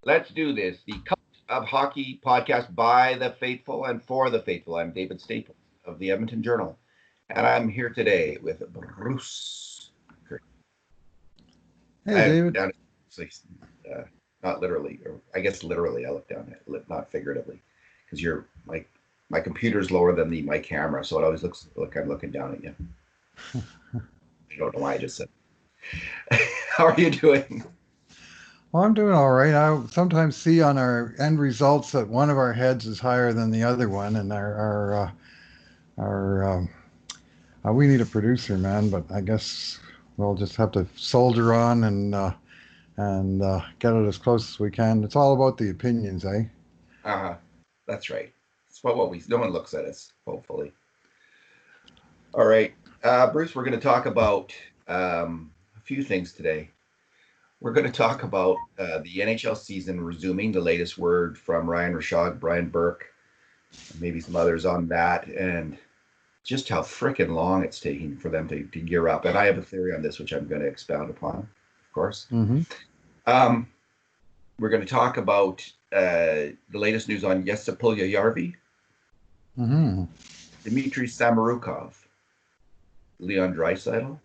Let's do this. The Cult of Hockey podcast by the faithful and for the faithful. I'm David Staples of the Edmonton Journal, and I'm here today with Bruce. Hey, I look David. down at uh, not literally, or I guess literally. I look down at it, not figuratively, because you're like my computer's lower than my camera, so it always looks like I'm looking down at you. I don't know why I just said. How are you doing? Well, I'm doing all right. I sometimes see on our end results that one of our heads is higher than the other one, and our we need a producer, man. But I guess we'll just have to soldier on and get it as close as we can. It's all about the opinions, eh? Uh, that's right. It's what we. No one looks at us. Hopefully. All right, Bruce. We're going to talk about a few things today. We're going to talk about the NHL season resuming. The latest word from Ryan Rishaug, Brian Burke, maybe some others on that, and just how frickin' long it's taking for them to gear up. And I have a theory on this, which I'm going to expound upon, of course. Mm-hmm. Um, we're going to talk about the latest news on Jesse Puljujarvi, Mm-hmm. Dmitry Samorukov, Leon Draisaitl,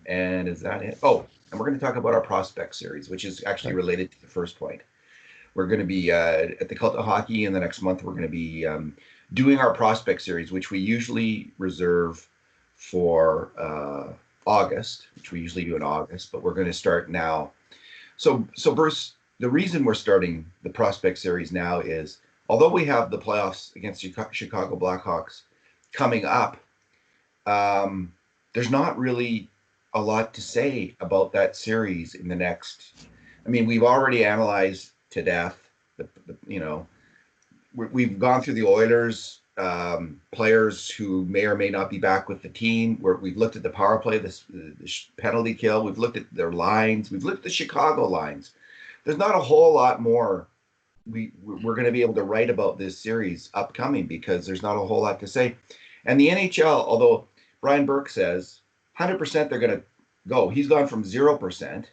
and is that it? Oh, and we're going to talk about our prospect series, which is actually related to the first point. We're going to be at the Cult of Hockey in the next month. We're going to be doing our prospect series, which we usually reserve for August, which we usually do in August, but we're going to start now. So Bruce, the reason we're starting the prospect series now is although we have the playoffs against Chicago Blackhawks coming up, there's not really a lot to say about that series in the next. I mean, we've already analyzed to death. You know, we've gone through the Oilers players who may or may not be back with the team. We've looked at the power play, the penalty kill. We've looked at their lines. We've looked at the Chicago lines. There's not a whole lot more we're going to be able to write about this series upcoming because there's not a whole lot to say. And the NHL, although Brian Burke says 100% they're going to go, he's gone from 0%. I don't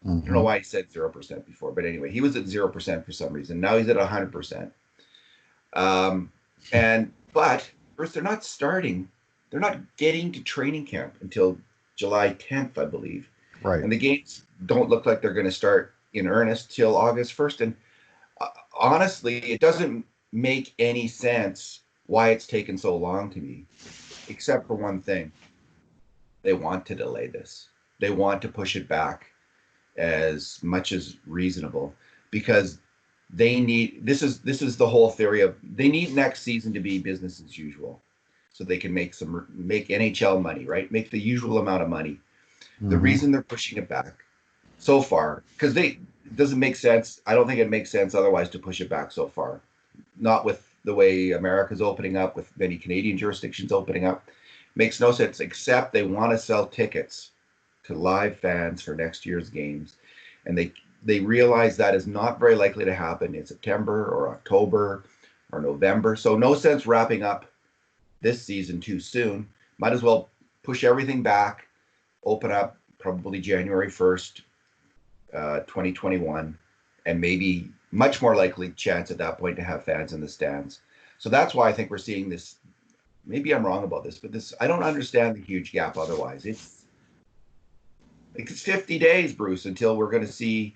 know Mm-hmm. why he said 0% before, but anyway, he was at 0% for some reason. Now he's at 100%. Um, but first, they're not starting. They're not getting to training camp until July 10th, I believe. Right. And the games don't look like they're going to start in earnest till August 1st. And honestly, it doesn't make any sense why it's taken so long to me, except for one thing. They want to delay this. They want to push it back as much as reasonable because they need this is the whole theory of they need next season to be business as usual so they can make NHL money, right? Make the usual amount of money. The Mm-hmm. reason they're pushing it back so far because they it doesn't make sense. I don't think it makes sense otherwise to push it back so far. Not with the way America's opening up, with many Canadian jurisdictions opening up. Makes no sense except they want to sell tickets to live fans for next year's games, and they realize that is not very likely to happen in September or October or November. So no sense wrapping up this season too soon. Might as well push everything back, open up probably January 1st, 2021, and maybe much more likely chance at that point to have fans in the stands. So that's why I think we're seeing this. Maybe I'm wrong about this, but this I don't understand the huge gap otherwise. It's 50 days, Bruce, until we're going to see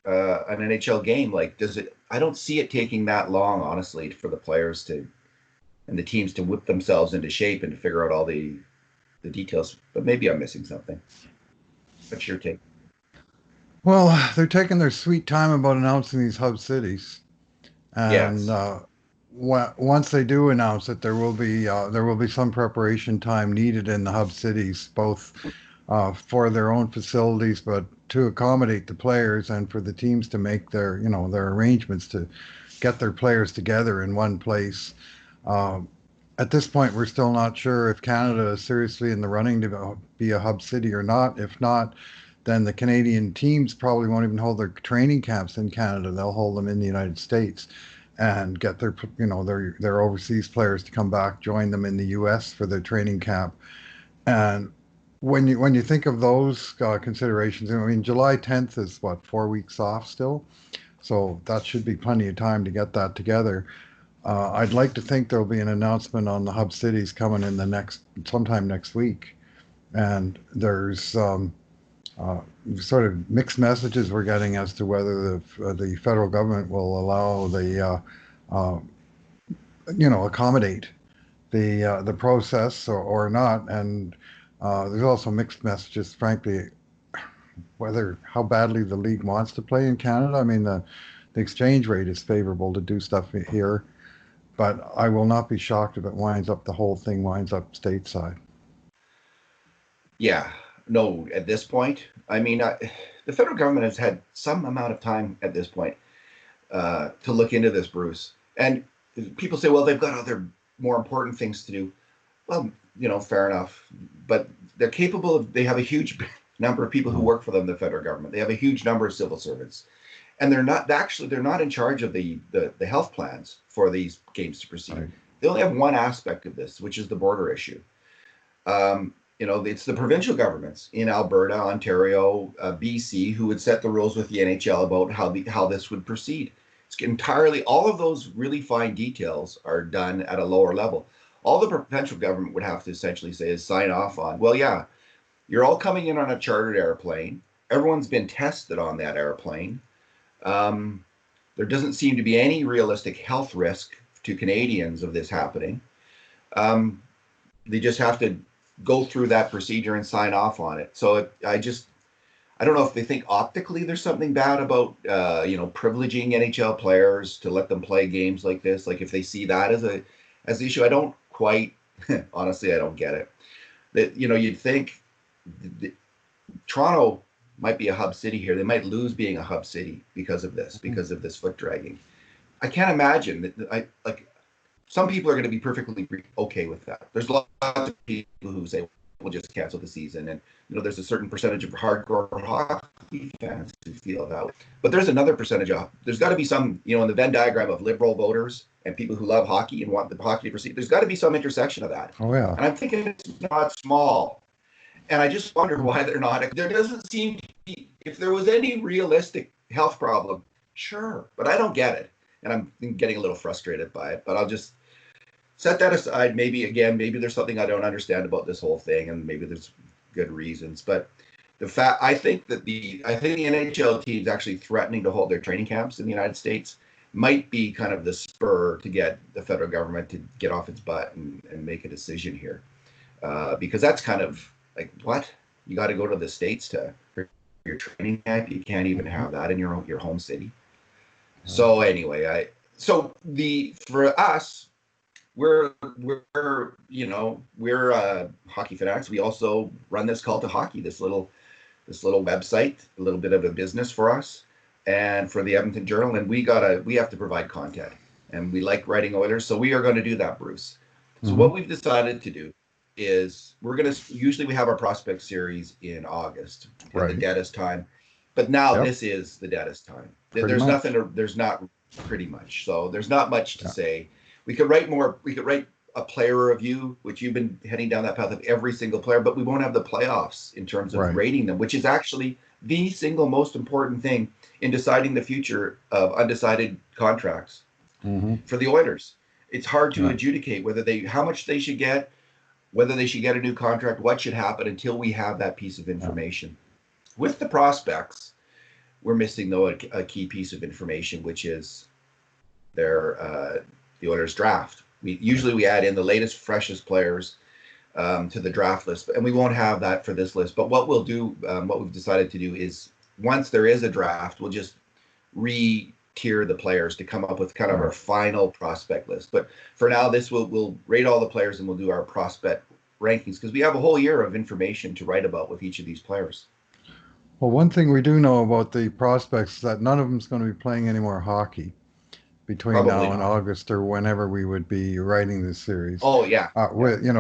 an NHL game. Like, does it? I don't see it taking that long, honestly, for the players to and the teams to whip themselves into shape and to figure out all the details. But maybe I'm missing something. What's your take? Well, they're taking their sweet time about announcing these hub cities. And Yes. once they do announce it, there will be some preparation time needed in the hub cities, both for their own facilities, but to accommodate the players and for the teams to make their arrangements to get their players together in one place. Um, at this point, we're still not sure if Canada is seriously in the running to be a hub city or not. If not, then the Canadian teams probably won't even hold their training camps in Canada. They'll hold them in the United States and get their overseas players to come back, join them in the U.S. for their training camp. And when you think of those considerations, I mean, July 10th is what, 4 weeks off still, so that should be plenty of time to get that together. I'd like to think there'll be an announcement on the hub cities coming in the next sometime next week, and there's uh, sort of mixed messages we're getting as to whether the federal government will allow uh, accommodate the process or not, and there's also mixed messages, frankly, whether how badly the league wants to play in Canada. I mean, the exchange rate is favorable to do stuff here, but I will not be shocked if the whole thing winds up stateside. Yeah, no, at this point, I mean, the federal government has had some amount of time at this point to look into this, Bruce. And people say, well, they've got other more important things to do. Well, fair enough. But they're capable of, they have a huge number of people who work for them, the federal government. They have a huge number of civil servants. And they're not in charge of the health plans for these games to proceed. Right. They only have one aspect of this, which is the border issue. It's the provincial governments in Alberta, Ontario, BC who would set the rules with the NHL about how this would proceed. It's entirely, all of those really fine details are done at a lower level. All the provincial government would have to essentially say is sign off on, well, yeah, you're all coming in on a chartered airplane. Everyone's been tested on that airplane. There doesn't seem to be any realistic health risk to Canadians of this happening. They just have to go through that procedure and sign off on it. So I don't know if they think optically there's something bad about privileging NHL players to let them play games like this. Like if they see that as the issue, I don't quite honestly, I don't get it. That you'd think Toronto might be a hub city here. They might lose being a hub city because of this, because of this foot dragging. I can't imagine that. Some people are going to be perfectly okay with that. There's lots of people who say we'll just cancel the season, and there's a certain percentage of hardcore hockey fans who feel that way. But there's another percentage of, there's got to be some, in the Venn diagram of liberal voters and people who love hockey and want the hockey to proceed. There's got to be some intersection of that. Oh yeah. And I'm thinking it's not small. And I just wonder why they're not. There doesn't seem to be, if there was any realistic health problem, sure, but I don't get it. And I'm getting a little frustrated by it, but I'll just set that aside. Maybe there's something I don't understand about this whole thing, and maybe there's good reasons. But I think the NHL teams actually threatening to hold their training camps in the United States might be kind of the spur to get the federal government to get off its butt and make a decision here, because that's kind of like, what, you got to go to the States for your training camp? You can't even have that in your home city. So anyway, for us, we're hockey fanatics. We also run this Cult of Hockey, this little website, a little bit of a business for us and for the Edmonton Journal, and we have to provide content, and we like writing Oilers, so we are going to do that, Bruce. So what we've decided to do is usually we have our prospect series in August, right, the deadest time, but now this is the deadest time. There's not pretty much. So there's not much to say. We could write a player review, which you've been heading down that path of every single player, but we won't have the playoffs in terms of rating them, which is actually the single most important thing in deciding the future of undecided contracts for the Oilers. It's hard to adjudicate how much they should get, whether they should get a new contract, what should happen until we have that piece of information. With the prospects, we're missing, though, a key piece of information, which is the Oilers draft. We add in the latest, freshest players to the draft list, and we won't have that for this list. But what we'll do, what we've decided to do is, once there is a draft, we'll just re-tier the players to come up with kind of our final prospect list. But for now, we'll rate all the players and we'll do our prospect rankings, because we have a whole year of information to write about with each of these players. Well, one thing we do know about the prospects is that none of them's going to be playing any more hockey between Probably now and August, or whenever we would be writing this series. Oh yeah. With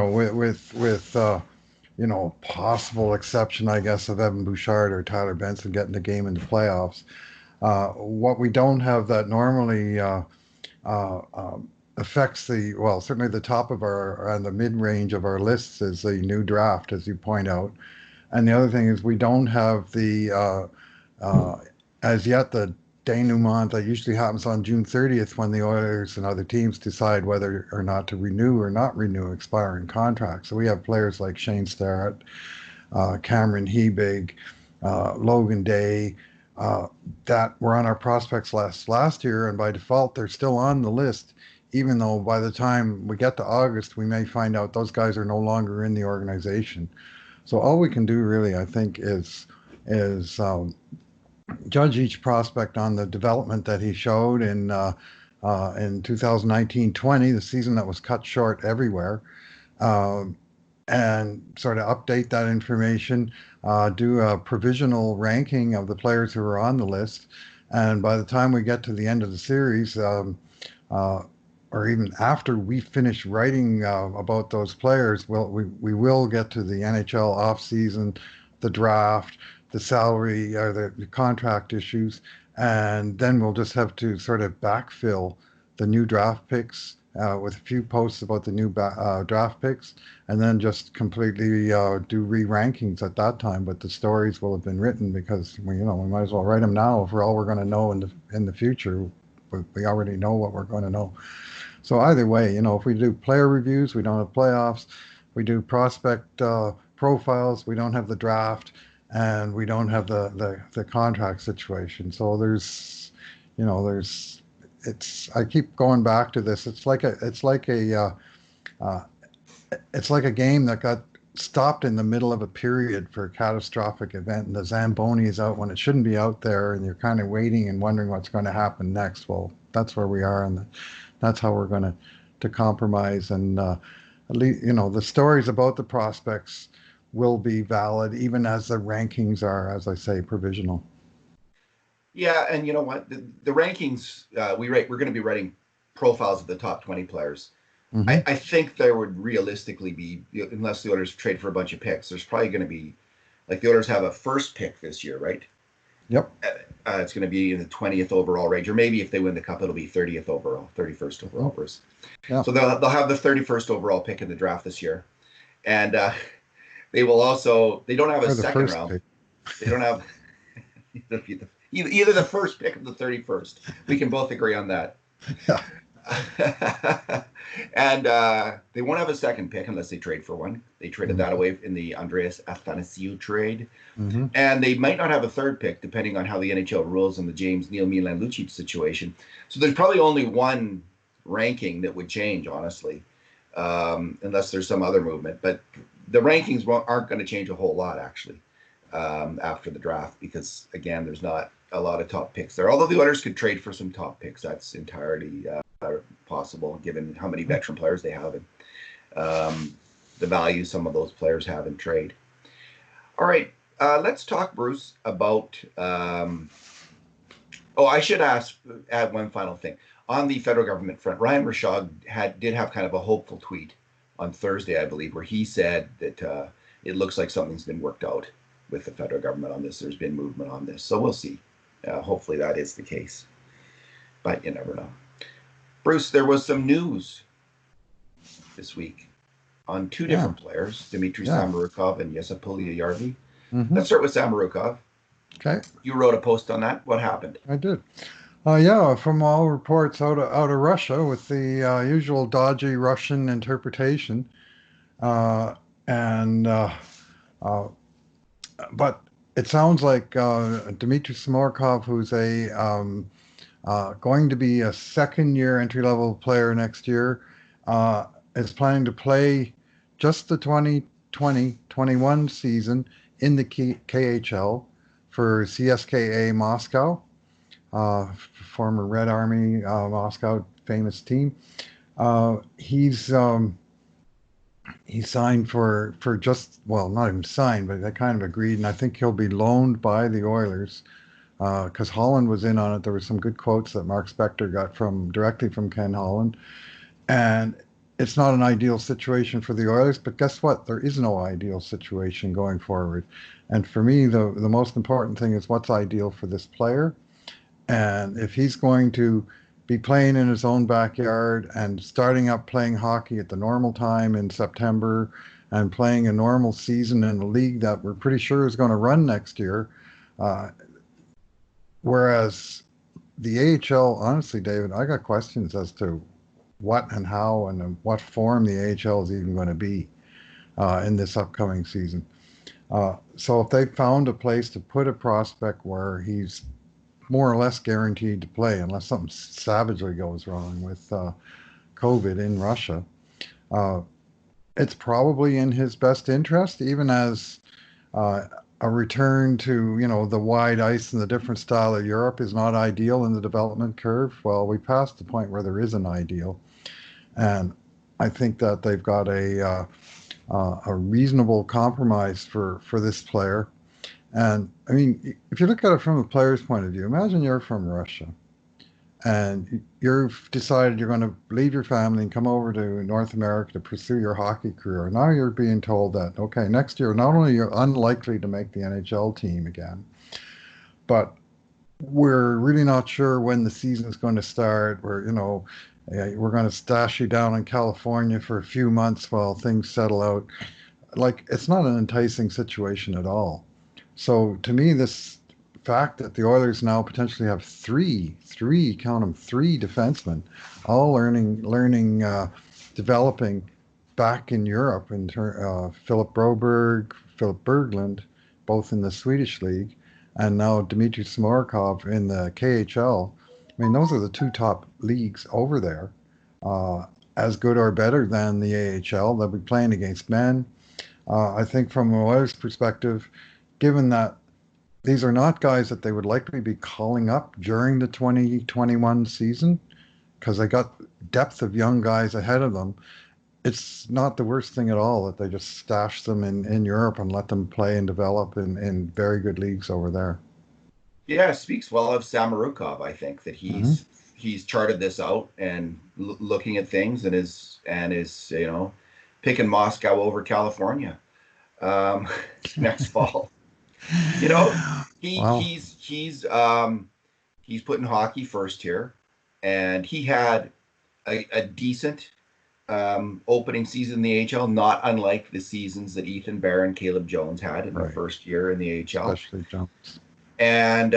possible exception, I guess, of Evan Bouchard or Tyler Benson getting the game in the playoffs. What we don't have that normally affects certainly the top of and the mid-range of our lists is the new draft, as you point out. And the other thing is we don't have as yet the denouement that usually happens on June 30th when the Oilers and other teams decide whether or not to renew or not renew expiring contracts. So we have players like Shane Starrett, Cameron Hebig, Logan Day, that were on our prospects last year, and by default they're still on the list, even though by the time we get to August, we may find out those guys are no longer in the organization. So all we can do really, I think, is judge each prospect on the development that he showed in 2019-20, the season that was cut short everywhere, um, and sort of update that information, do a provisional ranking of the players who are on the list, and by the time we get to the end of the series, uh, or even after we finish writing about those players, we will get to the NHL offseason, the draft, the salary or the contract issues, and then we'll just have to sort of backfill the new draft picks with a few posts about the new draft picks, and then just completely do re-rankings at that time. But the stories will have been written because we might as well write them now for all we're going to know in the future. We already know what we're going to know. So either way, if we do player reviews, we don't have playoffs. We do prospect profiles, we don't have the draft, and we don't have the contract situation. So there's I keep going back to this. Uh, it's like a game that got stopped in the middle of a period for a catastrophic event, and the Zamboni is out when it shouldn't be out there, and you're kind of waiting and wondering what's going to happen next. Well, that's where we are, and that's how we're going to compromise. And at least the stories about the prospects will be valid, even as the rankings are, as I say, provisional. Yeah, and you know what? The rankings we're going to be writing profiles of the top 20 players. Mm-hmm. I think there would realistically be, unless the Oilers trade for a bunch of picks, there's probably going to be, like the Oilers have a first pick this year, right? Yep. It's going to be in the 20th overall range, or maybe if they win the cup, it'll be 30th overall, 31st overall. Bruce. Yeah. So they'll have the 31st overall pick in the draft this year, and they will also, they don't have a second round. Pick. They don't have either the first pick of the 31st. We can both agree on that. Yeah. And they won't have a second pick unless they trade for one. They traded that away in the Andreas Athanasiou trade. Mm-hmm. And they might not have a third pick, depending on how the NHL rules on the James Neal Milan Lucic situation. So there's probably only one ranking that would change, honestly, unless there's some other movement. But the rankings aren't going to change a whole lot, actually, after the draft, because, again, there's not a lot of top picks there. Although the Oilers could trade for some top picks. That's entirely possible, given how many veteran players they have and the value some of those players have in trade. All right, let's talk, Bruce, about I should add one final thing. On the federal government front, Ryan Rishaug did have kind of a hopeful tweet on Thursday, I believe, where he said that it looks like something's been worked out with the federal government on this. There's been movement on this. So we'll see. Hopefully that is the case. But you never know. Bruce, there was some news this week on two different players, Dmitry Samorukov and Jesse Puljujarvi. Mm-hmm. Let's start with Samorukov. Okay. You wrote a post on that. What happened? I did. From all reports out of Russia, with the usual dodgy Russian interpretation, but it sounds like Dmitry Samorukov, who's going to be a second-year entry-level player next year, is planning to play just the 2020-21 season in the KHL for CSKA Moscow, former Red Army Moscow famous team. He signed for not even signed, but they kind of agreed, and I think he'll be loaned by the Oilers because Holland was in on it. There were some good quotes that Mark Spector got directly from Ken Holland, and it's not an ideal situation for the Oilers, but guess what? There is no ideal situation going forward. And for me, the most important thing is what's ideal for this player. And if he's going to be playing in his own backyard and starting up playing hockey at the normal time in September and playing a normal season in a league that we're pretty sure is going to run next year. Uh, Whereas the AHL, honestly, David, I got questions as to what and how and in what form the AHL is even going to be in this upcoming season. So if they found a place to put a prospect where he's more or less guaranteed to play, unless something savagely goes wrong with COVID in Russia, uh, it's probably in his best interest, even as uh, a return to, the wide ice and the different style of Europe is not ideal in the development curve. Well, we passed the point where there is an ideal, and I think that they've got a reasonable compromise for this player. And I mean, if you look at it from a player's point of view, imagine you're from Russia and you've decided you're going to leave your family and come over to North America to pursue your hockey career. Now you're being told that, okay, next year, not only you're unlikely to make the NHL team again, but we're really not sure when the season's going to start. We're going to stash you down in California for a few months while things settle out. Like, it's not an enticing situation at all. So to me, this fact that the Oilers now potentially have count them, three defensemen, all learning, developing back in Europe. Philip Broberg, Philip Berglund, both in the Swedish league, and now Dmitry Samorukov in the KHL. I mean, those are the two top leagues over there, as good or better than the AHL. They'll be playing against men. I think from a Oilers perspective, given that these are not guys that they would likely be calling up during the 2021 season because they got depth of young guys ahead of them. It's not the worst thing at all that they just stash them in Europe and let them play and develop in very good leagues over there. Yeah, it speaks well of Samorukov. I think that Hmm. he's charted this out and looking at things and is picking Moscow over California um, next fall. You know, he Well, he's he's um, he's putting hockey first here, and he had a decent opening season in the AHL, not unlike the seasons that Ethan Bear and Caleb Jones had in their right, first year in the AHL. especially Jones. And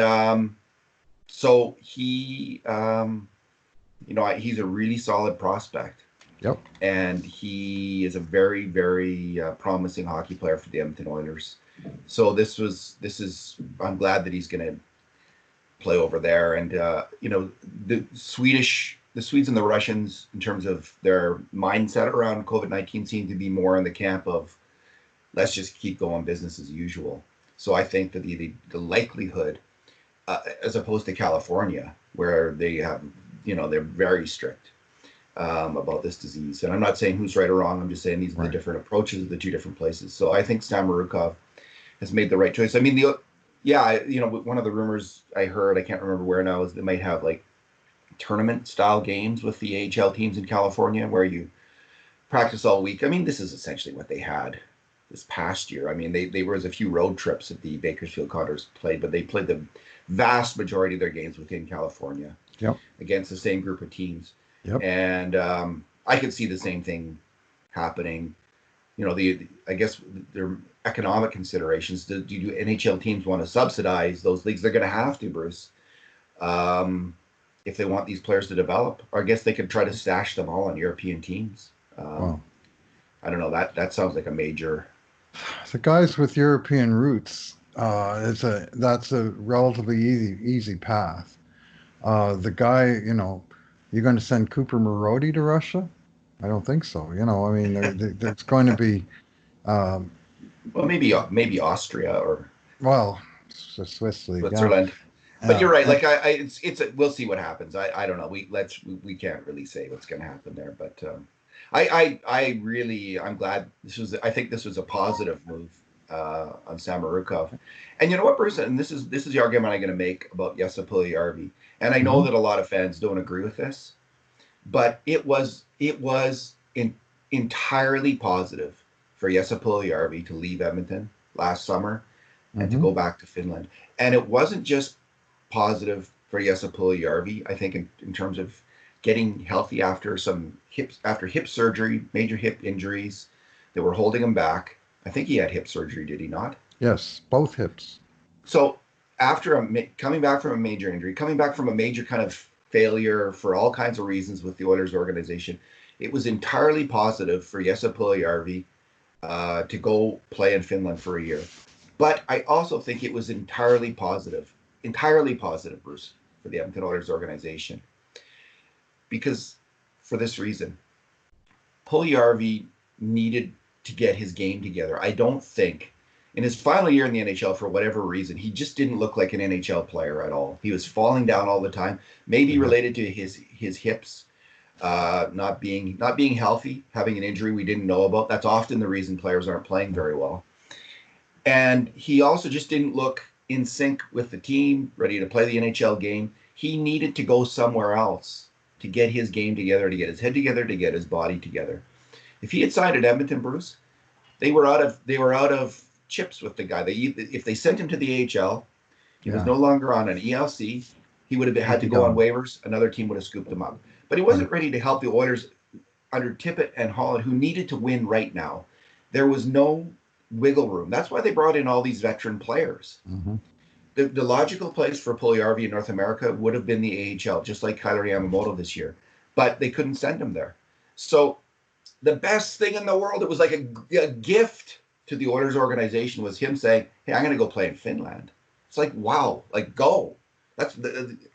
so he's a really solid prospect, Yep. and he is a very, very promising hockey player for the Edmonton Oilers. So I'm glad that he's going to play over there. And the Swedes and the Russians, in terms of their mindset around COVID-19, seem to be more in the camp of let's just keep going business as usual. So I think that the likelihood, as opposed to California, where they have, they're very strict about this disease. And I'm not saying who's right or wrong. I'm just saying these are the Right. different approaches of the two different places. So I think Samorukov has made the right choice. I mean, one of the rumors I heard, I can't remember where now, is they might have like tournament style games with the AHL teams in California where you practice all week. I mean, this is essentially what they had this past year. I mean, they was a few road trips that the Bakersfield Condors played, but they played the vast majority of their games within California Yep. against the same group of teams. Yep. And I could see the same thing happening. I guess their economic considerations. Do NHL teams want to subsidize those leagues? They're going to have to, Bruce, if they want these players to develop. Or I guess they could try to stash them all on European teams. Well, I don't know. That sounds like a major. the guys with European roots, that's a relatively easy path. The guy, you're going to send Cooper Marody to Russia? I don't think so. I mean, there's going to be, um, Well, maybe Austria or well, it's a Swiss league. Yeah. Switzerland. But Yeah. you're right. Like we'll see what happens. I don't know. We can't really say what's going to happen there. But I'm glad I think this was a positive move on Samorukov. And you know what, Bruce? And this is the argument I'm going to make about Jesse Puljujärvi. And I know Mhm. that a lot of fans don't agree with this, but it was entirely positive for Jesse Puljujärvi to leave Edmonton last summer and to Mhm. go back to Finland. And it wasn't just positive for Jesse Puljujärvi, I think, in terms of getting healthy after hip surgery, major hip injuries, that were holding him back. I think he had hip surgery, did he not? Yes, both hips. So after coming back from a major injury, coming back from a major kind of failure for all kinds of reasons with the Oilers organization, it was entirely positive for Jesse Puljujärvi to go play in Finland for a year. But I also think it was entirely positive, Bruce, for the Edmonton Oilers organization. Because for this reason, Puljujärvi needed to get his game together. I don't think in his final year in the NHL, for whatever reason, he just didn't look like an NHL player at all. He was falling down all the time, maybe related to his hips not being healthy, having an injury we didn't know about. That's often the reason players aren't playing very well. And he also just didn't look in sync with the team, ready to play the NHL game. He needed to go somewhere else to get his game together, to get his head together, to get his body together. If he had signed at Edmonton, Bruce, they were out of chips with the guy. If they sent him to the AHL, he was no longer on an ELC. He would have had to go on waivers. Another team would have scooped him up. But he wasn't ready to help the Oilers under Tippett and Holland, who needed to win right now. There was no wiggle room. That's why they brought in all these veteran players. Mm-hmm. The logical place for Puljujärvi in North America would have been the AHL, just like Kailer Yamamoto this year. But they couldn't send him there. So the best thing in the world, it was like a gift to the Oilers organization, was him saying, hey, I'm going to go play in Finland. It's like, wow, like go. That's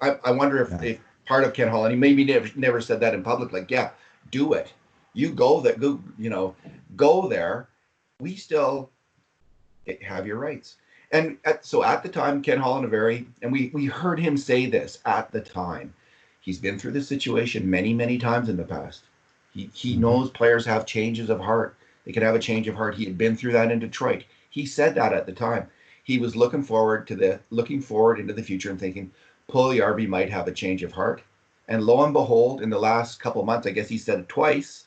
I wonder if part of Ken Holland, he maybe never said that in public, like, yeah, do it. You go there, go there. We still have your rights. And so at the time, Ken Holland, and we heard him say this at the time. He's been through this situation many, many times in the past. He knows players have changes of heart. They can have a change of heart. He had been through that in Detroit. He said that at the time. He was looking forward into the future and thinking Puljujärvi might have a change of heart. And lo and behold, in the last couple of months, I guess he said it twice,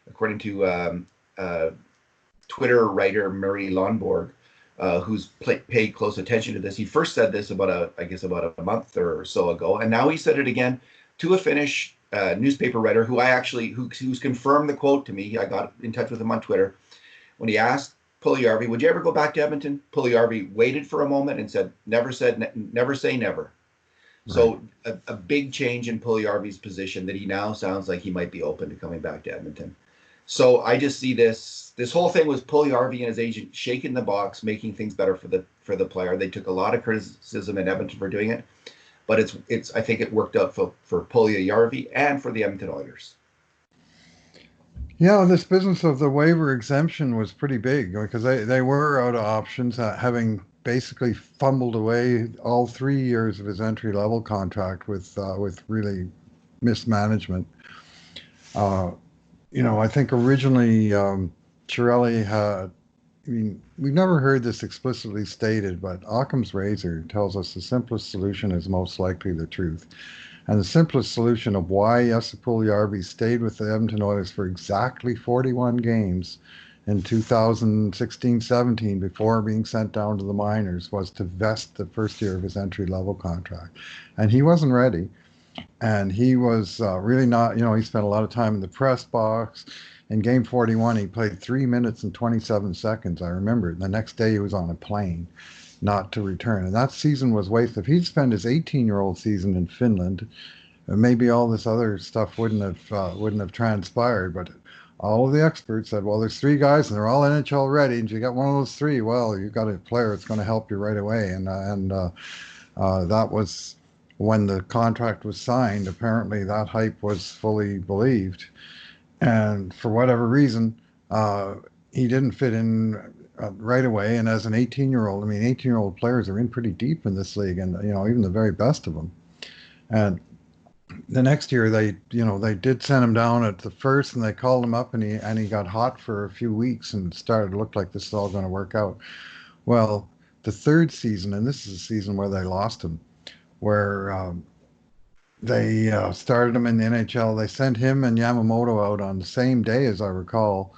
according to Twitter writer Murray Lonborg, who's paid close attention to this. He first said this about a month or so ago, and now he said it again to a Finnish newspaper writer who's confirmed the quote to me. I got in touch with him on Twitter when he asked Puljujärvi, "Would you ever go back to Edmonton?" Puljujärvi waited for a moment and said, "Never say never." Right. So a big change in Puljujärvi's position, that he now sounds like he might be open to coming back to Edmonton. So I just see this whole thing was Puljujärvi and his agent shaking the box, making things better for the player. They took a lot of criticism in Edmonton for doing it, but it's I think it worked out for Puljujärvi and for the Edmonton Oilers. Yeah, this business of the waiver exemption was pretty big because they were out of options, having basically fumbled away all 3 years of his entry level contract with really mismanagement. I think originally Chiarelli had. I mean, we've never heard this explicitly stated, but Occam's razor tells us the simplest solution is most likely the truth. And the simplest solution of why Jesse Puljujärvi stayed with the Edmonton Oilers for exactly 41 games in 2016-17 before being sent down to the minors was to vest the first year of his entry-level contract. And he wasn't ready. And he was really not, he spent a lot of time in the press box. In game 41, he played 3 minutes and 27 seconds. I remember. The next day, he was on a plane, not to return. And that season was wasted. If he'd spent his 18-year-old season in Finland, maybe all this other stuff wouldn't have transpired. But all of the experts said, well, there's 3 guys and they're all NHL ready. And you got one of those 3, well, you've got a player that's going to help you right away. And that was when the contract was signed. Apparently, that hype was fully believed. And for whatever reason, he didn't fit in right away. And as an 18-year-old, 18-year-old players are in pretty deep in this league, and even the very best of them. And the next year, they did send him down at the first, and they called him up, and he got hot for a few weeks, and started to look like this is all going to work out. Well, the third season, and this is the season where they lost him, where they started him in the NHL. They sent him and Yamamoto out on the same day, as I recall,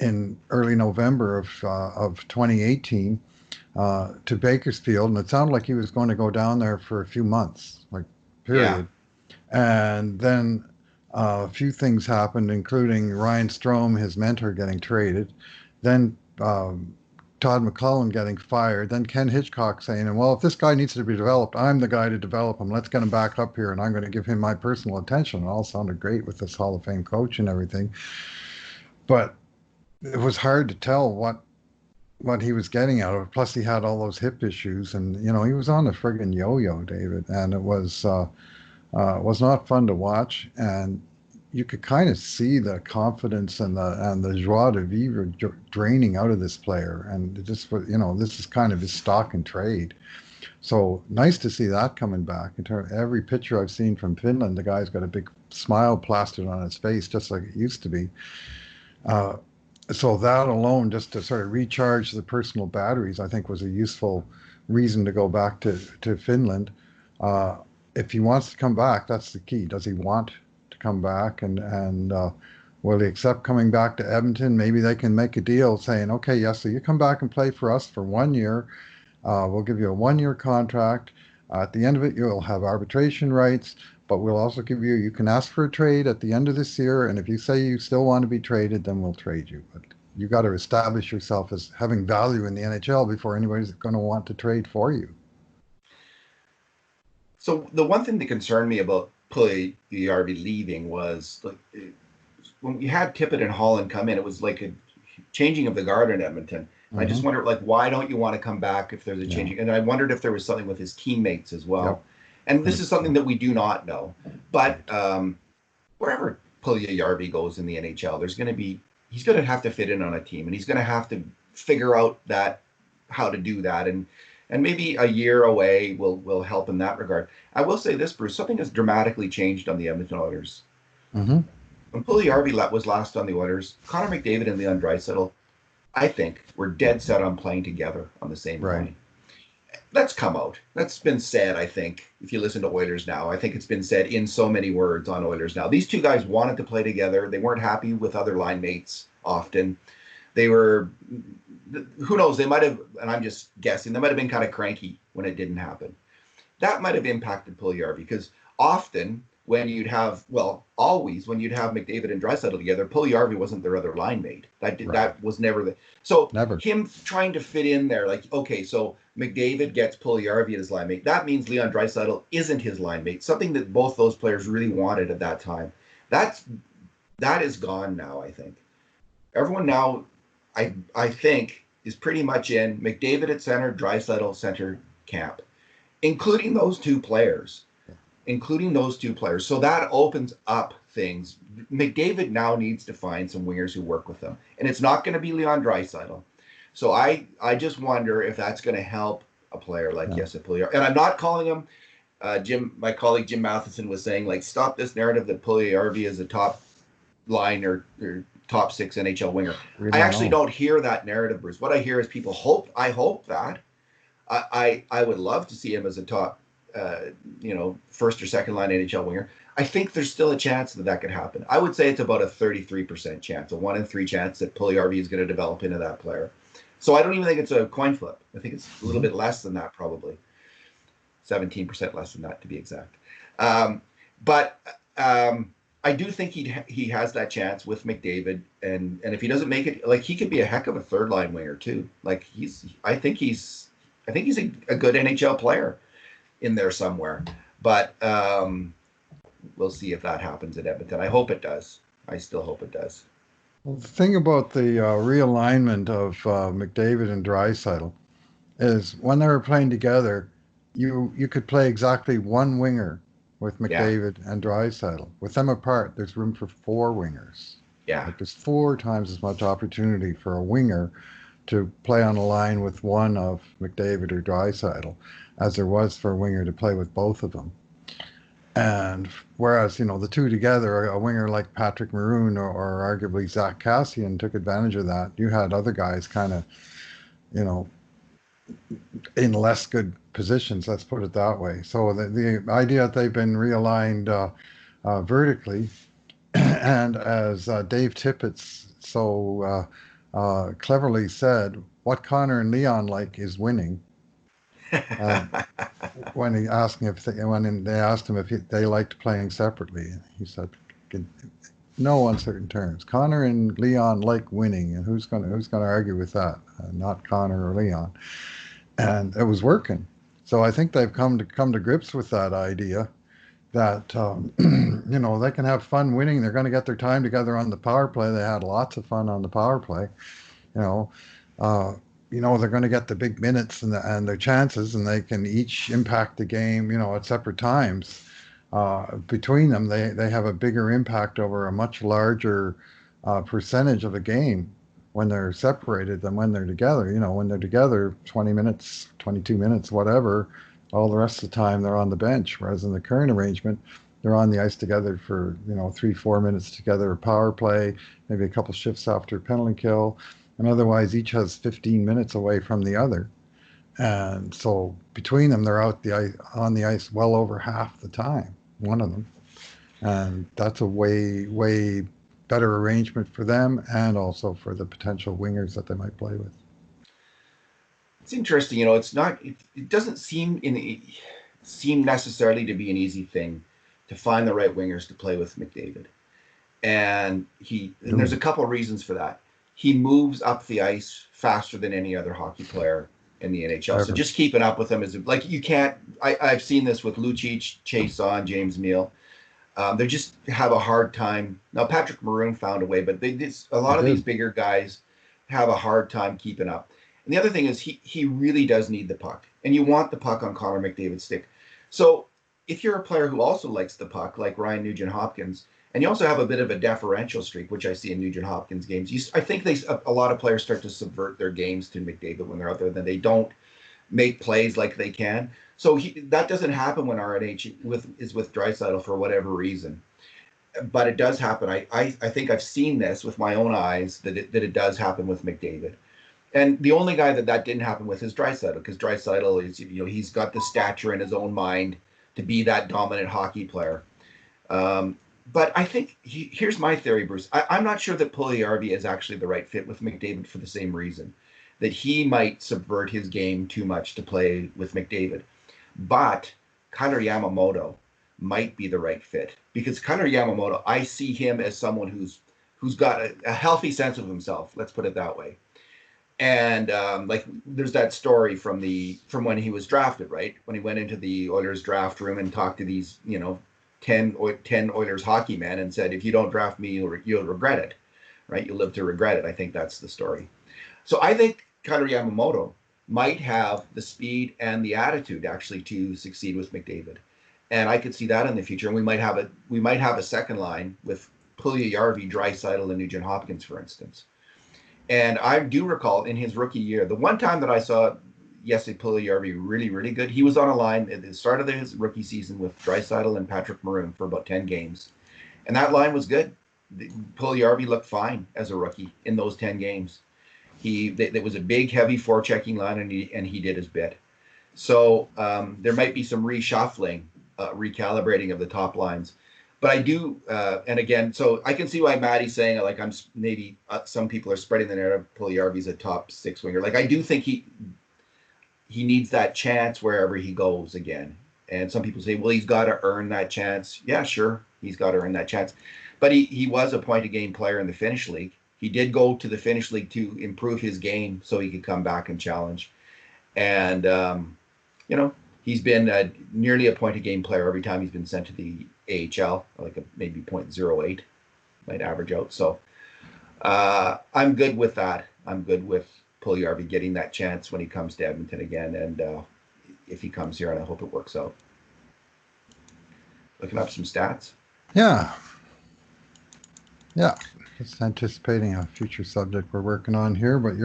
in early November of 2018 to Bakersfield, and it sounded like he was going to go down there for a few months, like period. Yeah. And then A few things happened, including Ryan Strome, his mentor, getting traded, then Todd McClellan getting fired, then Ken Hitchcock saying, well, if this guy needs to be developed, I'm the guy to develop him. Let's get him back up here, and I'm going to give him my personal attention. It all sounded great with this Hall of Fame coach and everything, but it was hard to tell what he was getting out of it. Plus, he had all those hip issues, and he was on a friggin' yo-yo, David, and it was not fun to watch, and you could kind of see the confidence and the joie de vivre draining out of this player, and it just this is kind of his stock and trade. So nice to see that coming back. In terms every picture I've seen from Finland, the guy's got a big smile plastered on his face, just like it used to be. Uh, so that alone, just to sort of recharge the personal batteries, I think was a useful reason to go back to Finland. Uh, if he wants to come back, that's the key. Does he want to come back, and will he accept coming back to Edmonton? Maybe they can make a deal saying, okay, yes, so you come back and play for us for 1 year. We'll give you a 1 year contract. At the end of it, you'll have arbitration rights, but we'll also give you can ask for a trade at the end of this year. And if you say you still want to be traded, then we'll trade you. But you got to establish yourself as having value in the NHL before anybody's going to want to trade for you. So the one thing that concerned me about Puljujarvi leaving was like when we had Tippett and Holland come in, it was like a changing of the guard in Edmonton. Mm-hmm. I just wondered, like, why don't you want to come back if there's a changing? And I wondered if there was something with his teammates as well. Yep. And this is something that we do not know. But wherever Puljujarvi goes in the NHL, he's going to have to fit in on a team, and he's going to have to figure out how to do that. And maybe a year away will help in that regard. I will say this, Bruce, something has dramatically changed on the Edmonton Oilers. Mm-hmm. When Puljujarvi was last on the Oilers, Connor McDavid and Leon Draisaitl, I think, were dead set on playing together on the same line. That's come out. That's been said, I think, if you listen to Oilers Now. I think it's been said in so many words on Oilers Now. These two guys wanted to play together. They weren't happy with other line mates often. They were, who knows, they might have, and I'm just guessing, they might have been kind of cranky when it didn't happen. That might have impacted Puljujarvi, because often always when you'd have McDavid and Draisaitl together, Puljujarvi wasn't their other line mate. That was never him trying to fit in there, like, okay, so McDavid gets Puljujarvi as line mate. That means Leon Draisaitl isn't his line mate, something that both those players really wanted at that time. That is gone now, I think. Everyone now, I think, is pretty much in McDavid at center, Draisaitl center camp, including those two players. So that opens up things. McDavid now needs to find some wingers who work with him, and it's not going to be Leon Draisaitl. So I just wonder if that's going to help a player like Jesse Puljujarvi. And I'm not calling him, my colleague Jim Matheson was saying, like, stop this narrative that Puljujarvi is a top line or top 6 NHL winger. I actually don't hear that narrative, Bruce. What I hear is people I hope that. I would love to see him as a top first or second line NHL winger. I think there's still a chance that could happen. I would say it's about a 33% chance, a 1 in 3 chance that Puljujarvi is going to develop into that player. So I don't even think it's a coin flip. I think it's a little bit less than that, probably 17% less than that, to be exact. But I do think he has that chance with McDavid, and if he doesn't make it, like, he could be a heck of a third line winger too. Like, I think he's a good NHL player in there somewhere, but we'll see if that happens at Edmonton. I hope it does. I still hope it does. Well, the thing about the realignment of McDavid and Draisaitl is when they were playing together, you could play exactly one winger with McDavid and Draisaitl. With them apart, there's room for 4 wingers. Yeah, like, there's 4 times as much opportunity for a winger to play on a line with one of McDavid or Draisaitl as there was for a winger to play with both of them. And whereas, the two together, a winger like Patrick Maroon or arguably Zach Kassian took advantage of that. You had other guys kind of, in less good positions, let's put it that way. So the idea that they've been realigned vertically, and as Dave Tippett so cleverly said, what Connor and Leon like is winning. When they asked him if they liked playing separately, he said, no uncertain terms. Connor and Leon like winning, and who's gonna argue with that? Not Connor or Leon. And it was working. So I think they've come to grips with that idea that they can have fun winning. They're going to get their time together on the power play. They had lots of fun on the power play. You know, uh, they're going to get the big minutes and their chances, and they can each impact the game. At separate times. Between them, they have a bigger impact over a much larger percentage of a game when they're separated than when they're together. When they're together, 20 minutes, 22 minutes, whatever, all the rest of the time they're on the bench. Whereas in the current arrangement, they're on the ice together for 3-4 minutes together, power play, maybe a couple shifts after penalty kill, and otherwise each has 15 minutes away from the other. And so between them, they're on the ice well over half the time, one of them. And that's a way, way better arrangement for them and also for the potential wingers that they might play with. It's interesting, it's not. It doesn't seem necessarily to be an easy thing to find the right wingers to play with McDavid, and there's a couple of reasons for that. He moves up the ice faster than any other hockey player in the NHL. Ever. So just keeping up with him is like you can't. I've seen this with Lucic, Chiasson, James Neal. They just have a hard time. Now Patrick Maroon found a way, but a lot of these bigger guys have a hard time keeping up. And the other thing is he really does need the puck, and you want the puck on Connor McDavid's stick. So if you're a player who also likes the puck, like Ryan Nugent-Hopkins, and you also have a bit of a deferential streak, which I see in Nugent-Hopkins games, I think a lot of players start to subvert their games to McDavid when they're out there, then they don't make plays like they can. So that doesn't happen when RNH is with Draisaitl for whatever reason. But it does happen. I think I've seen this with my own eyes that it does happen with McDavid. And the only guy that didn't happen with is Draisaitl, because Draisaitl is, he's got the stature in his own mind to be that dominant hockey player. But I think here's my theory, Bruce. I'm not sure that Puljujarvi is actually the right fit with McDavid for the same reason, that he might subvert his game too much to play with McDavid. But Kailer Yamamoto might be the right fit, because Kailer Yamamoto, I see him as someone who's got a healthy sense of himself. Let's put it that way. And like there's that story from when he was drafted, right? When he went into the Oilers draft room and talked to these, 10 Oilers hockey men and said, if you don't draft me, you'll regret it, right? You'll live to regret it. I think that's the story. So I think Kailer Yamamoto might have the speed and the attitude actually to succeed with McDavid. And I could see that in the future. And we might have a second line with Puljujarvi, Draisaitl, and Nugent-Hopkins, for instance. And I do recall in his rookie year, the one time that I saw Jesse Puljujarvi really, really good, he was on a line at the start of his rookie season with Draisaitl and Patrick Maroon for about 10 games. And that line was good. Puljujarvi looked fine as a rookie in those 10 games. There was a big, heavy forechecking line, and he did his bit. So there might be some reshuffling, recalibrating of the top lines. But I do, and again, so I can see why Maddie's saying, like, I'm maybe some people are spreading the narrative. Puljujarvi's a top six winger. Like, I do think he needs that chance wherever he goes again. And some people say, well, he's got to earn that chance. Yeah, sure, he's got to earn that chance. But he was a point-a-game player in the Finnish league. He did go to the Finnish league to improve his game so he could come back and challenge. And, he's been nearly a point-a-game player every time he's been sent to the AHL, like maybe 0.08 might average out. So I'm good with that. I'm good with Puljujarvi getting that chance when he comes to Edmonton again, and if he comes here, and I hope it works out. Looking up some stats. Yeah. Just anticipating a future subject we're working on here, but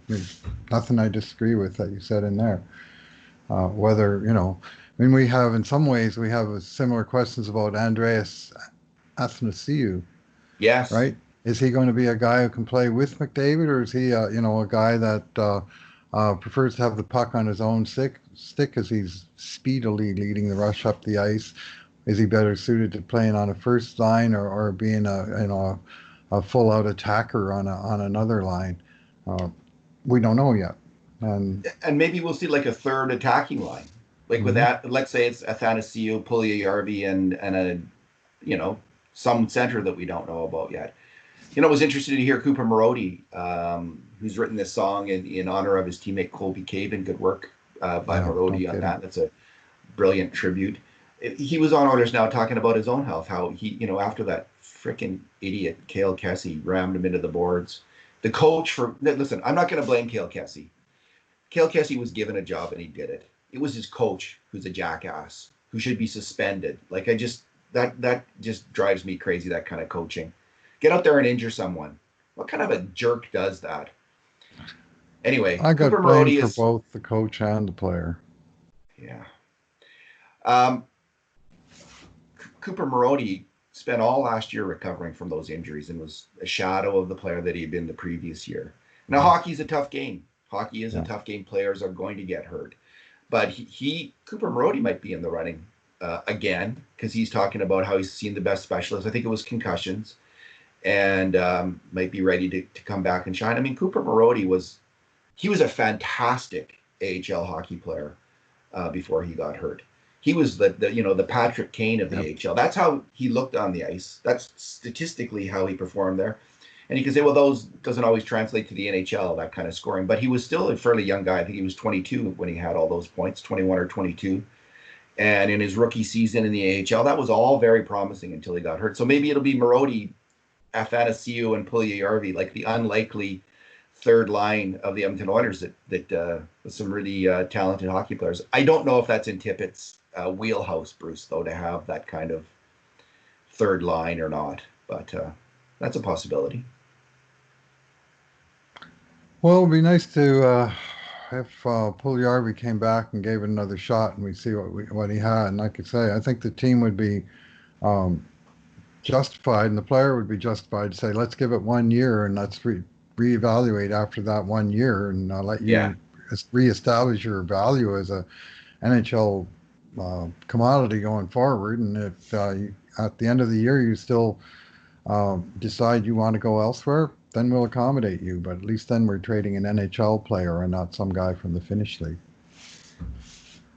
there's nothing I disagree with that you said in there. We have, in some ways, we have similar questions about Andreas Athanasiou. Yes. Right? Is he going to be a guy who can play with McDavid, or is he, a guy that prefers to have the puck on his own stick as he's speedily leading the rush up the ice? Is he better suited to playing on a first line or being a full-out attacker on another line? We don't know yet. And maybe we'll see like a third attacking line. Like with that, let's say it's Athanasiou, Puljujarvi, and some center that we don't know about yet. I was interested to hear Cooper Marody, who's written this song in honor of his teammate Colby Caven. Good work by Yeah, no Marody on kidding. that. That's a brilliant tribute. He was on Oilers Now talking about his own health, how he, after that freaking idiot Cale Kessie rammed him into the boards. The coach listen, I'm not going to blame Cale Kessie. Cale Kessie was given a job and he did it. It was his coach who's a jackass who should be suspended. Like that just drives me crazy. That kind of coaching. Get out there and injure someone. What kind of a jerk does that? Anyway, I Cooper got blamed Marody for is, both the coach and the player. yeah. Um, Cooper Marody spent all last year recovering from those injuries and was a shadow of the player that he had been the previous year. Now, hockey's a tough game. Hockey is a Yeah. tough game. Players are going to get hurt. But Cooper Marody might be in the running again because he's talking about how he's seen the best specialists. I think it was concussions and might be ready to come back and shine. I mean, Cooper Marody was a fantastic AHL hockey player before he got hurt. He was the Patrick Kane of the Yep. AHL. That's how he looked on the ice. That's statistically how he performed there. And you can say, well, those doesn't always translate to the NHL, that kind of scoring. But he was still a fairly young guy. I think he was 22 when he had all those points, 21 or 22. And in his rookie season in the AHL, that was all very promising until he got hurt. So maybe it'll be Marody, Athanasiou, and Puljujarvi, like the unlikely third line of the Edmonton Oilers that with some really talented hockey players. I don't know if that's in Tippett's wheelhouse, Bruce, though, to have that kind of third line or not. But that's a possibility. Well, it'd be nice to if Puljujarvi came back and gave it another shot, and we see what he had. And like I say, I think the team would be um, justified, and the player would be justified to say, let's give it 1 year and let's reevaluate after that 1 year, and let Yeah. you reestablish your value as a NHL commodity going forward. And if at the end of the year you still decide you want to go elsewhere, then we'll accommodate you. But at least then we're trading an NHL player and not some guy from the Finnish league.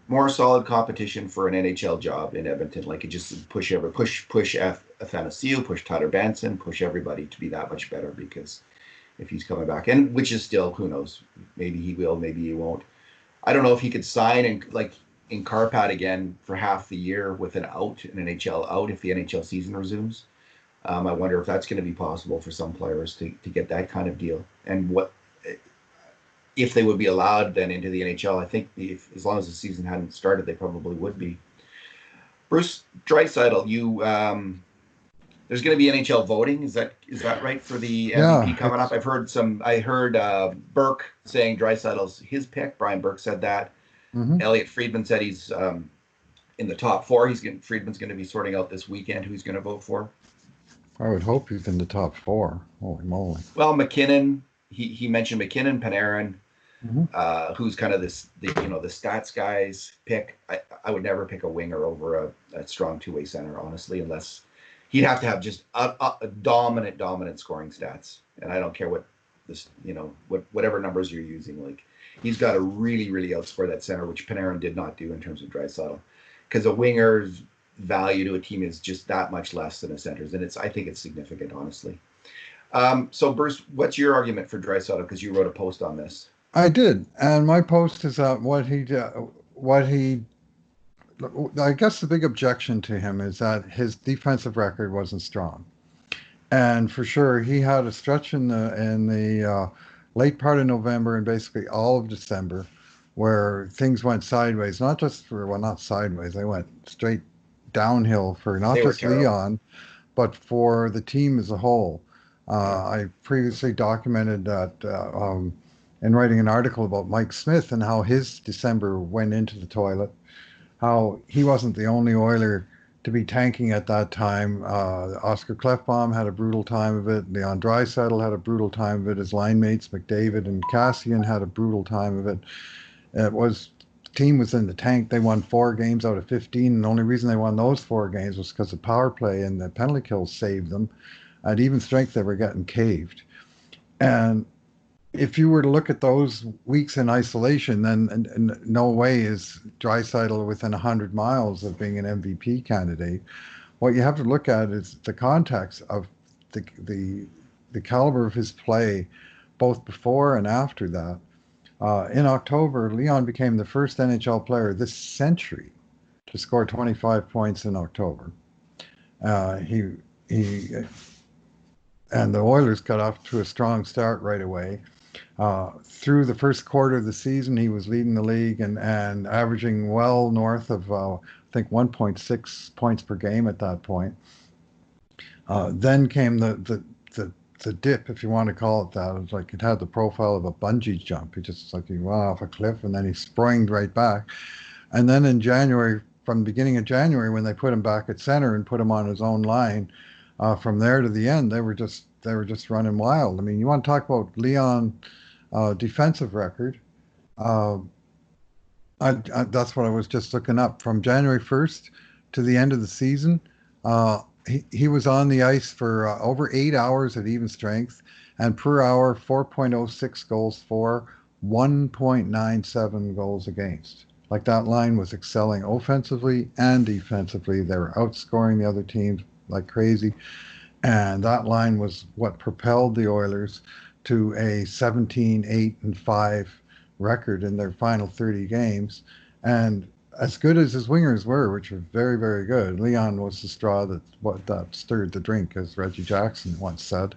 More solid competition for an NHL job in Edmonton. Like it just push Athanasiou, push Tyler Benson, push everybody to be that much better because if he's coming back, and which is still, who knows, maybe he will, maybe he won't. I don't know if he could sign and like in Carpat again for half the year with an NHL out if the NHL season resumes. I wonder if that's going to be possible for some players to get that kind of deal, and what if they would be allowed then into the NHL. I think as long as the season hadn't started, they probably would be. Bruce Draisaitl, there's going to be NHL voting. Is that right for the MVP coming up? I heard Burke saying Draisaitl's his pick. Brian Burke said that. Mm-hmm. Elliot Friedman said he's in the top four. Friedman's going to be sorting out this weekend who he's going to vote for. I would hope he's in the top four. Holy moly! Well, McKinnon. He mentioned McKinnon, Panarin, Mm-hmm. who's kind of the stats guy's pick. I would never pick a winger over a strong two-way center, honestly, unless he'd have to have just a dominant scoring stats. And I don't care what this, whatever numbers you're using. Like he's got to really, really outscore that center, which Panarin did not do in terms of Draisaitl, because a winger's value to a team is just that much less than a center's, and I think it's significant, honestly. So Bruce, what's your argument for Draisaitl? Because you wrote a post on this. I did, and my post is that I guess the big objection to him is that his defensive record wasn't strong, and for sure he had a stretch in the late part of November and basically all of December where things went sideways. Not sideways, they went straight downhill for not just Leon, but for the team as a whole. I previously documented that in writing an article about Mike Smith and how his December went into the toilet, how he wasn't the only Oiler to be tanking at that time. Oscar Klefbom had a brutal time of it. Leon Draisaitl had a brutal time of it. His line mates, McDavid and Kassian, had a brutal time of it. The team was in the tank. They won 4 games out of 15, and the only reason they won those 4 games was because the power play and the penalty kills saved them. At even strength, they were getting caved. And if you were to look at those weeks in isolation, then no way is Draisaitl within 100 miles of being an MVP candidate. what you have to look at is the context of the caliber of his play, both before and after that. In October, Leon became the first NHL player this century to score 25 points in October. He and the Oilers got off to a strong start right away. Through the first quarter of the season, he was leading the league and averaging well north of, I think, 1.6 points per game at that point. Then came the dip, if you want to call it that. It was like it had the profile of a bungee jump. He just like he went off a cliff and then he sprang right back. And then in January, from the beginning of January, when they put him back at center and put him on his own line, from there to the end, they were just running wild. I mean, you want to talk about Leon defensive record? Uh, that's what I was just looking up. From January 1st to the end of the season, he was on the ice for over 8 hours at even strength, and per hour, 4.06 goals for, 1.97 goals against. Like that line was excelling offensively and defensively. They were outscoring the other teams like crazy. And that line was what propelled the Oilers to a 17-8-5 record in their final 30 games. And as good as his wingers were, which were very, very good, Leon was the straw that stirred the drink, as Reggie Jackson once said.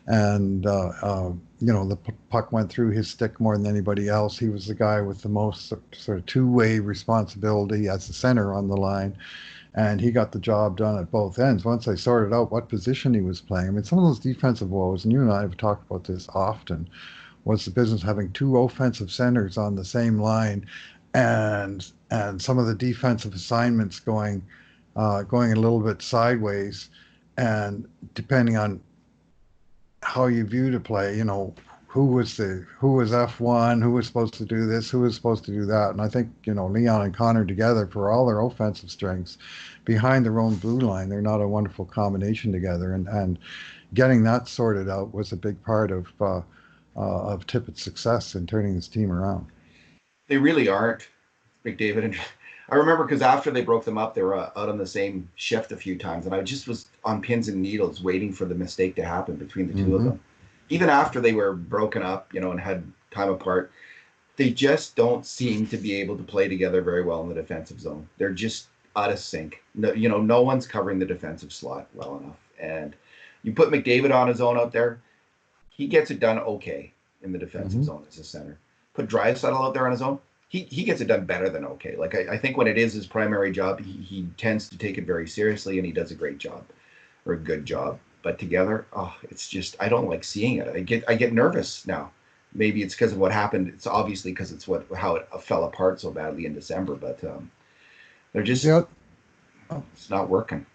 And the puck went through his stick more than anybody else. He was the guy with the most sort of two-way responsibility as the center on the line, and he got the job done at both ends. Once they sorted out what position he was playing, I mean, some of those defensive woes, and you and I have talked about this often, was the business having two offensive centers on the same line, and some of the defensive assignments going a little bit sideways, and depending on how you view the play, who was F1, who was supposed to do this, who was supposed to do that. And I think, Leon and Connor together, for all their offensive strengths, behind their own blue line, they're not a wonderful combination together. And getting that sorted out was a big part of Tippett's success in turning his team around. They really aren't, McDavid. And I remember because after they broke them up, they were out on the same shift a few times, and I just was on pins and needles waiting for the mistake to happen between the two of them. Even after they were broken up, and had time apart, they just don't seem to be able to play together very well in the defensive zone. They're just out of sync. No, no one's covering the defensive slot well enough. And you put McDavid on his own out there, he gets it done okay in the defensive zone as a center. Put Draisaitl out there on his own, he gets it done better than okay. Like I think when it is his primary job, he tends to take it very seriously, and he does a great job or a good job. But together, it's just, I don't like seeing it. I get nervous now. Maybe it's because of what happened. It's obviously because it's how it fell apart so badly in December. But they're just, it's not working.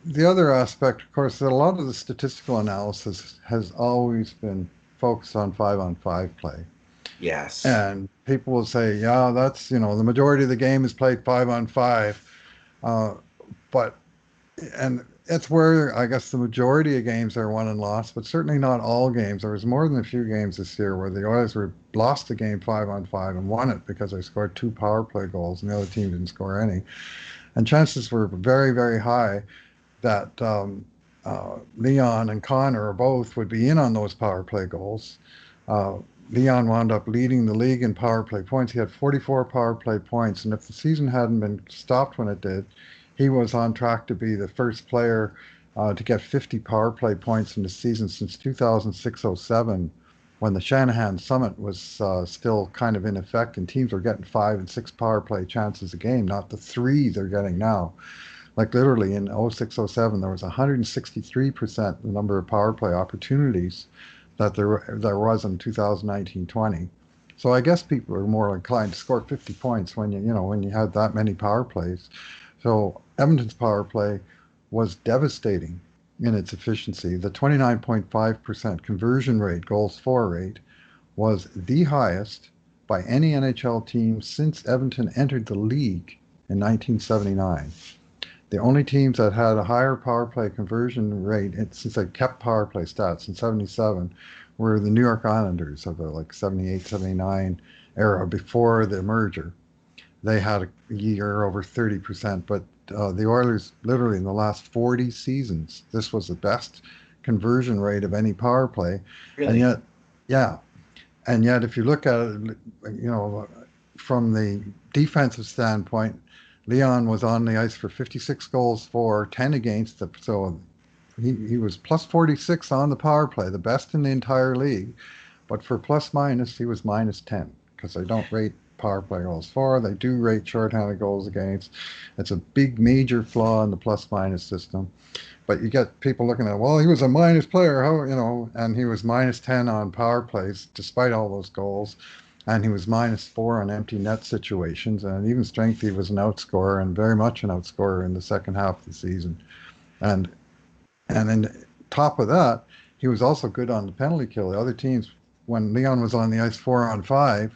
The other aspect, of course, that a lot of the statistical analysis has always been focused on 5-on-5 play. Yes. And people will say, yeah, that's, the majority of the game is played 5-on-5. And it's where I guess the majority of games are won and lost, but certainly not all games. There was more than a few games this year where the Oilers lost the game 5-on-5 and won it because they scored 2 power play goals and the other team didn't score any. And chances were very, very high that Leon and Connor or both would be in on those power play goals. Leon wound up leading the league in power play points. He had 44 power play points, and if the season hadn't been stopped when it did, he was on track to be the first player to get 50 power play points in the season since 2006-07, when the Shanahan Summit was still kind of in effect, and teams were getting 5 and 6 power play chances a game, not the 3 they're getting now. Like literally in 06-07, there was 163% the number of power play opportunities that there was in 2019-20. So I guess people are more inclined to score 50 points when you had that many power plays. So Edmonton's power play was devastating in its efficiency. The 29.5% conversion rate, goals for rate, was the highest by any NHL team since Edmonton entered the league in 1979. The only teams that had a higher power play conversion rate since they kept power play stats in 77 were the New York Islanders of the 78, 79 era before the merger. they had a year over 30%. But the Oilers, literally in the last 40 seasons, this was the best conversion rate of any power play. And Really? yet, yeah, and yet if you look at it, from the defensive standpoint, Leon was on the ice for 56 goals for, 10 against. So he was plus 46 on the power play, the best in the entire league. But for plus minus, he was minus 10 because they don't rate power play goals for. They do rate shorthanded goals against. It's a big major flaw in the plus minus system. But you get people looking at, well, he was a minus player, and he was minus 10 on power plays despite all those goals. And he was minus 4 on empty net situations. And even strength, he was an outscorer and very much an outscorer in the second half of the season. And and then top of that, he was also good on the penalty kill. The other teams, when Leon was on the ice 4-on-5,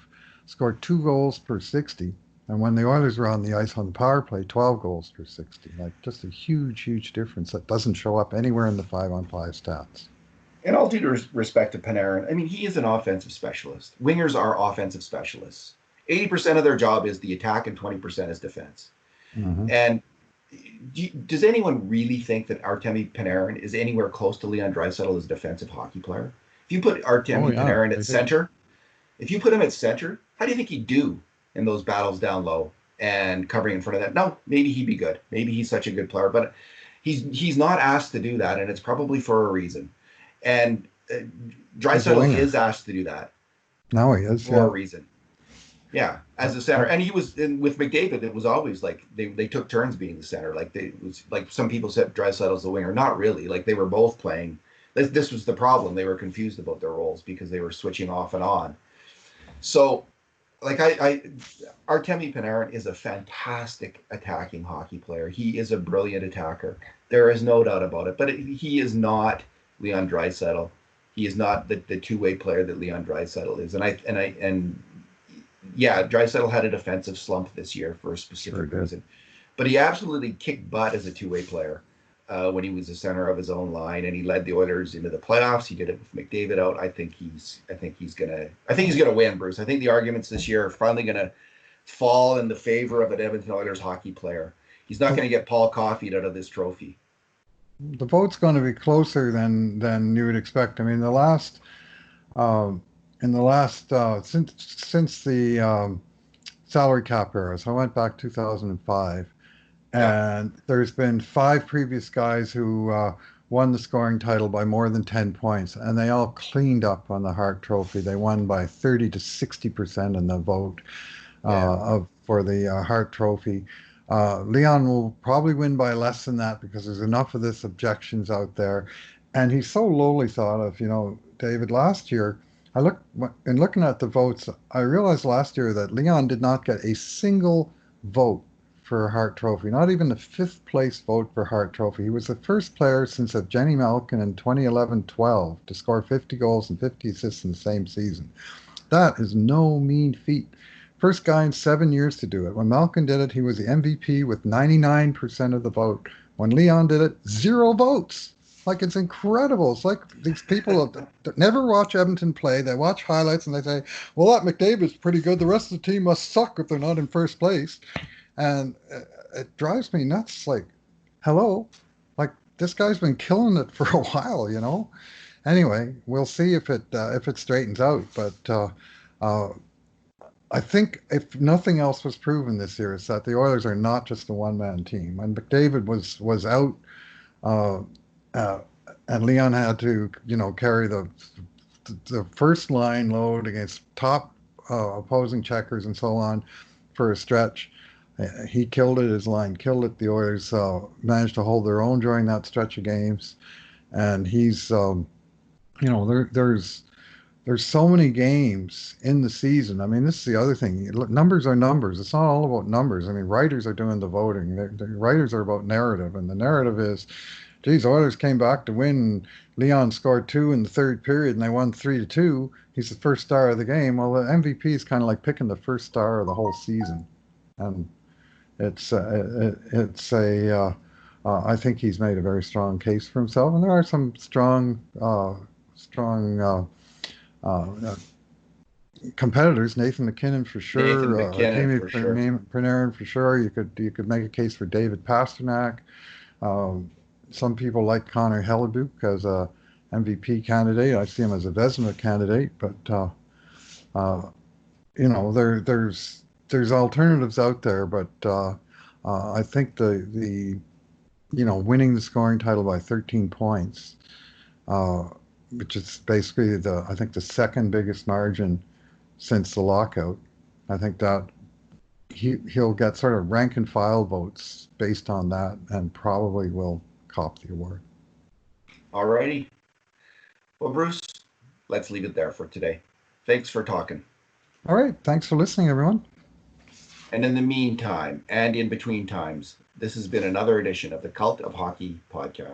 scored 2 goals per 60. And when the Oilers were on the ice on the power play, 12 goals per 60. Like just a huge, huge difference that doesn't show up anywhere in the 5-on-5 stats. And all due respect to Panarin, I mean, he is an offensive specialist. Wingers are offensive specialists. 80% of their job is the attack and 20% is defense. Mm-hmm. And does anyone really think that Artemi Panarin is anywhere close to Leon Draisaitl as a defensive hockey player? If you put Oh, Artemi yeah. Panarin at center, if you put him at center, how do you think he'd do in those battles down low and covering in front of that? No, maybe he'd be good. Maybe he's such a good player, but he's not asked to do that, and it's probably for a reason. And He's a Draisaitl winger. is asked to do that Now he is, for a yeah. reason. Yeah, as a center, and he was with McDavid. It was always like they took turns being the center. Like they was like some people said Draisaitl's the winger. Not really. Like they were both playing. This was the problem. They were confused about their roles because they were switching off and on. So, like Artemi Panarin is a fantastic attacking hockey player. He is a brilliant attacker. There is no doubt about it. But he is not Leon Draisaitl. He is not the two-way player that Leon Draisaitl is. And yeah, Draisaitl had a defensive slump this year for a specific reason, but he absolutely kicked butt as a two-way player when he was the center of his own line, and he led the Oilers into the playoffs. He did it with McDavid out. I think he's gonna win, Bruce. I think the arguments this year are finally gonna fall in the favor of an Edmonton Oilers hockey player. He's not gonna get Paul Caulfield out of this trophy. The vote's going to be closer than you would expect. I mean, um, in the last since the salary cap era, so I went back 2005, Yeah, and there's been 5 previous guys who won the scoring title by more than 10 points, and they all cleaned up on the Hart Trophy. They won by 30 to 60% in the vote yeah. for the Hart Trophy. Leon will probably win by less than that because there's enough of this objections out there, and he's so lowly thought of. David, last year, I look in looking at the votes, I realized last year that Leon did not get a single vote for a Hart Trophy, not even the fifth place vote for Hart Trophy. He was the first player since Evgeny Malkin in 2011-12 to score 50 goals and 50 assists in the same season. That is no mean feat. First guy in 7 years to do it. When Malkin did it, he was the MVP with 99% of the vote. When Leon did it, 0 votes. Like, it's incredible. It's like these people that never watch Edmonton play. They watch highlights and they say, well, that McDavid's pretty good. The rest of the team must suck if they're not in first place. And it drives me nuts. Like, hello? Like, this guy's been killing it for a while. Anyway, we'll see if it straightens out. But I think if nothing else was proven this year, it's that the Oilers are not just a one-man team. When McDavid was out, uh, uh, and Leon had to, carry the first line load against top opposing checkers and so on for a stretch. He killed it. His line killed it. The Oilers managed to hold their own during that stretch of games, and he's, there's so many games in the season. I mean, this is the other thing. Numbers are numbers. It's not all about numbers. I mean, writers are doing the voting. The writers are about narrative, and the narrative is, geez, Oilers came back to win. Leon scored 2 in the third period, and they won 3-2. He's the first star of the game. Well, the MVP is kind of like picking the first star of the whole season, and it's a. I think he's made a very strong case for himself, and there are some strong competitors. Nathan MacKinnon for Nathan sure. MacKinnon Artemi for sure. Panarin for sure. You could make a case for David Pasternak. Um, some people like Connor Hellebuyck as a MVP candidate. I see him as a Vezina candidate, but uh, there's alternatives out there. But I think the winning the scoring title by 13 points, uh, which is basically I think the second biggest margin since the lockout. I think that he'll get sort of rank and file votes based on that, and probably will cop the award. All righty. Well, Bruce, let's leave it there for today. Thanks for talking. All right, thanks for listening, everyone. And in the meantime, and in between times, this has been another edition of the Cult of Hockey podcast.